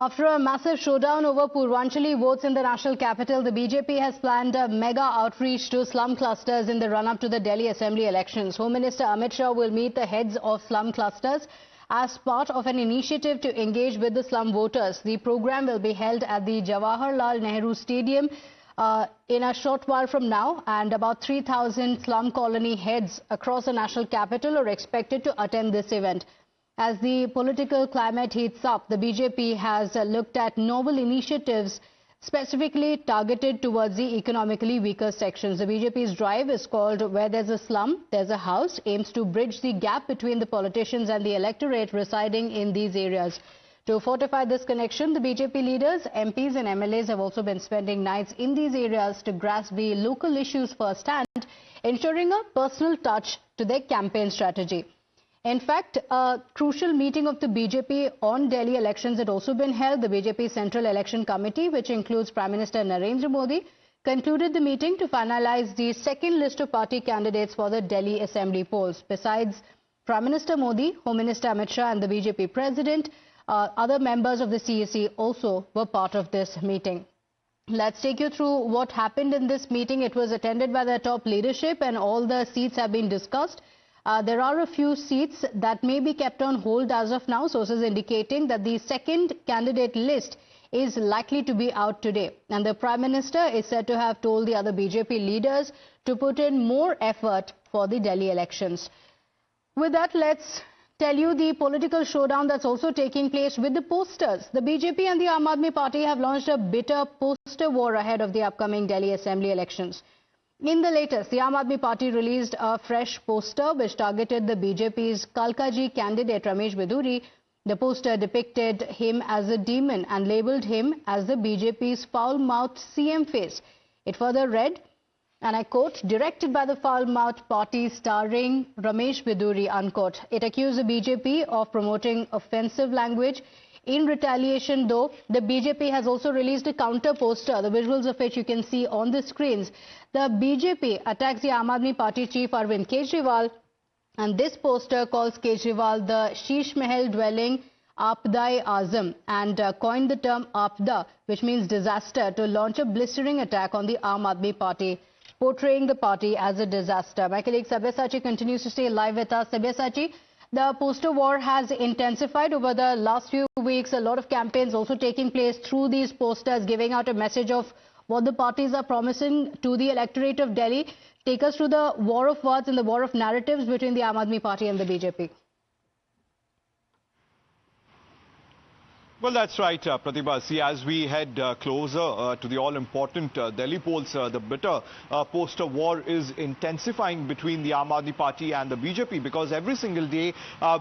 After a massive showdown over Purvanchali votes in the national capital, the BJP has planned a mega outreach to slum clusters in the run-up to the Delhi Assembly elections. Home Minister Amit Shah will meet the heads of slum clusters as part of an initiative to engage with the slum voters. The program will be held at the Jawaharlal Nehru Stadium in a short while from now, and about 3,000 slum colony heads across the national capital are expected to attend this event. As the political climate heats up, the BJP has looked at novel initiatives specifically targeted towards the economically weaker sections. The BJP's drive is called Where There's a Slum, There's a House, aims to bridge the gap between the politicians and the electorate residing in these areas. To fortify this connection, the BJP leaders, MPs and MLAs have also been spending nights in these areas to grasp the local issues firsthand, ensuring a personal touch to their campaign strategy. In fact, a crucial meeting of the BJP on Delhi elections had also been held. The BJP Central Election Committee, which includes Prime Minister Narendra Modi, concluded the meeting to finalize the second list of party candidates for the Delhi Assembly polls. Besides Prime Minister Modi, Home Minister Amit Shah and the BJP President, other members of the CEC also were part of this meeting. Let's take you through what happened in this meeting. It was attended by the top leadership and all the seats have been discussed. There are a few seats that may be kept on hold as of now, sources indicating that the second candidate list is likely to be out today. And the Prime Minister is said to have told the other BJP leaders to put in more effort for the Delhi elections. With that, let's tell you the political showdown that's also taking place with the posters. The BJP and the Aam Aadmi Party have launched a bitter poster war ahead of the upcoming Delhi Assembly elections. In the latest, the Aam Aadmi Party released a fresh poster which targeted the BJP's Kalkaji candidate Ramesh Biduri. The poster depicted him as a demon and labelled him as the BJP's foul-mouthed CM face. It further read, and I quote, "Directed by the foul-mouthed party starring Ramesh Biduri," unquote. It accused the BJP of promoting offensive language. In retaliation, though, the BJP has also released a counter poster, the visuals of which you can see on the screens. The BJP attacks the Aam Aadmi Party chief Arvind Kejriwal, and this poster calls Kejriwal the Sheesh Mahal dwelling Aapda-e-Azam and coined the term Aapda, which means disaster, to launch a blistering attack on the Aam Aadmi Party, portraying the party as a disaster. My colleague Sabyasachi continues to stay live with us. Sabyasachi, the poster war has intensified over the last few weeks. A lot of campaigns also taking place through these posters, giving out a message of what the parties are promising to the electorate of Delhi. Take us through the war of words and the war of narratives between the Aam Aadmi Party and the BJP. Well, that's right, Pratibha. See, as we head closer to the all-important Delhi polls, the bitter poster war is intensifying between the Aam Aadmi Party and the BJP, because every single day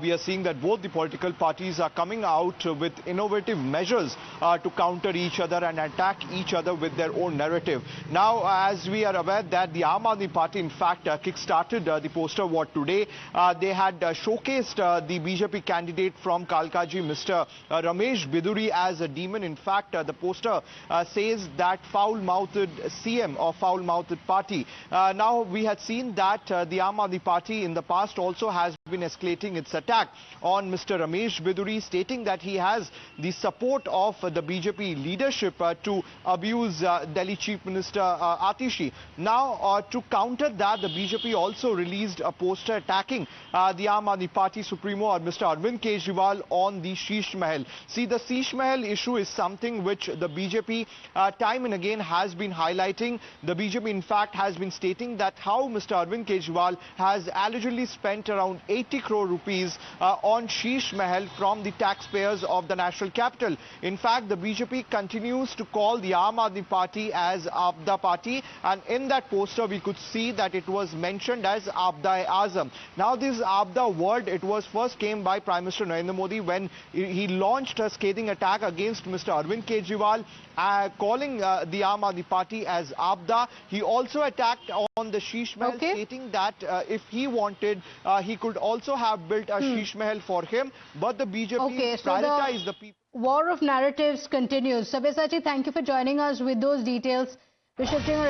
we are seeing that both the political parties are coming out with innovative measures to counter each other and attack each other with their own narrative. Now, as we are aware that the Aam Aadmi Party, in fact, kick-started the poster war today. They had showcased the BJP candidate from Kalkaji, Mr. Ramesh Biduri, as a demon. In fact, the poster says that foul-mouthed CM or foul-mouthed party. Now, we had seen that the Aam Aadmi Party in the past also has been escalating its attack on Mr. Ramesh Biduri, stating that he has the support of the BJP leadership to abuse Delhi Chief Minister Atishi. Now, to counter that, the BJP also released a poster attacking the Aam Aadmi Party Supremo, Mr. Arvind Kejriwal, on the Sheesh Mahal. See, the Sheesh Mahal issue is something which the BJP time and again has been highlighting. The BJP, in fact, has been stating that how Mr. Arvind Kejriwal has allegedly spent around 80 crore rupees on Sheesh Mahal from the taxpayers of the national capital. In fact, the BJP continues to call the Aam Aadmi Party as Aapda Party, and in that poster we could see that it was mentioned as Aapda-e-Azam. Now, this Aapda word, it was first came by Prime Minister Narendra Modi when he launched a scathing attack against Mr. Arvind Kejriwal, calling the Aam Aadmi Party as Aapda. He also attacked on the Sheesh Mahal, stating that if he wanted, he could also have built a Sheesh Mahal for him, but the BJP prioritized the people. War of narratives continues. Sabyasachi, thank you for joining us with those details. We're shifting our